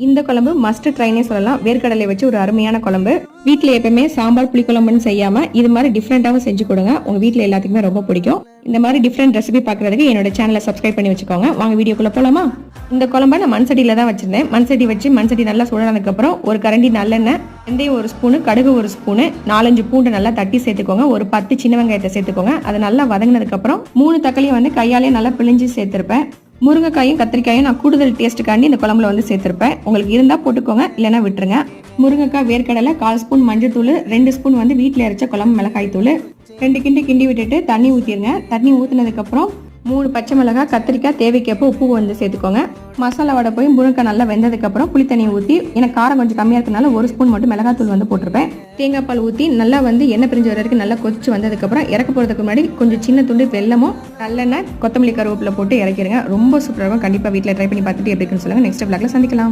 இந்த குழம்பு மஸ்ட் ட்ரைனே சொல்லலாம். வேர்க்கடலை வச்சு ஒரு அருமையான குழம்பு. வீட்டில் எப்பவுமே சாம்பார் புளிக்குழம்புன்னு செய்யாம இது மாதிரி டிஃப்ரெண்டாகவும் செஞ்சு கொடுங்க. உங்க வீட்டில் எல்லாத்துக்குமே ரொம்ப பிடிக்கும். இந்த மாதிரி டிஃப்ரெண்ட் ரெசிபி பார்க்கறதுக்கு என்னோட சேனலை சப்ஸ்கிரைப் பண்ணி வச்சுக்கோங்க. வாங்க வீடியோக்குள்ள போலாமா? இந்த குழம்பை நான் மண்சட்டியில தான் வச்சிருந்தேன். மண்சட்டி வச்சு மண்சட்டி நல்லா சுழனதுக்கு அப்புறம் ஒரு கரண்டி நல்லெண்ணெய், வெந்தயம் ஒரு ஸ்பூனு, கடுகு ஒரு ஸ்பூனு, 4-5 பூண்டு நல்லா தட்டி சேர்த்துக்கோங்க. ஒரு 10 சின்ன வெங்காயத்தை சேர்த்துக்கோங்க. அதை நல்லா வதங்கினதுக்கு அப்புறம் 3 தக்காளியை வந்து கையாலே நல்லா பிழிஞ்சு சேர்த்திருப்பேன். முருங்கைக்காயும் கத்திரிக்காயும் நான் கூடுதல் டேஸ்ட்டுக்காண்டி இந்த குழம்புல வந்து சேர்த்திருப்பேன். உங்களுக்கு இருந்தா போட்டுக்கோங்க, இல்லைன்னா விட்டுருங்க. முருங்கைக்காய், வேர்க்கடலை, 1/4 ஸ்பூன் மஞ்சள் தூள், 2 ஸ்பூன் வந்து வீட்டில் அரைச்ச குழம்பு மிளகாய் தூள், 2 கிண்டி விட்டுட்டு தண்ணி ஊற்றிடுங்க. தண்ணி ஊற்றினதுக்கு அப்புறம் 3 பச்சை மிளகாய், கத்திரிக்காய், தேவைக்கேற்ப உப்பு வந்து சேர்த்துக்கோங்க. மசாலா வடை போய் முருங்கைக்காய் நல்லா வெந்ததுக்கு அப்புறம் புளி தண்ணி ஊற்றி, எனக்கு காரம் கொஞ்சம் கம்மியாக இருக்கனால 1 ஸ்பூன் மட்டும் மிளகாய் தூள் வந்து போட்டிருப்பேன். தேங்காய் பால் ஊற்றி நல்லா வந்து எண்ணெய் பிரிஞ்சு வர வரைக்கும் நல்லா கொதிச்சு வந்ததுக்கப்புறம் இறக்க போகிறதுக்கு முன்னாடி கொஞ்சம் சின்ன துண்டு வெல்லமும், நல்லெண்ணெய், கொத்தமல்லி, கருவேப்பிலை போட்டு இறக்கிடுங்க. ரொம்ப சூப்பராக இருக்கும். கண்டிப்பாக வீட்டில் ட்ரை பண்ணி பார்த்துட்டு எப்படி இருக்குன்னு சொல்லுங்கள். நெக்ஸ்ட் vlogல சந்திக்கலாம்.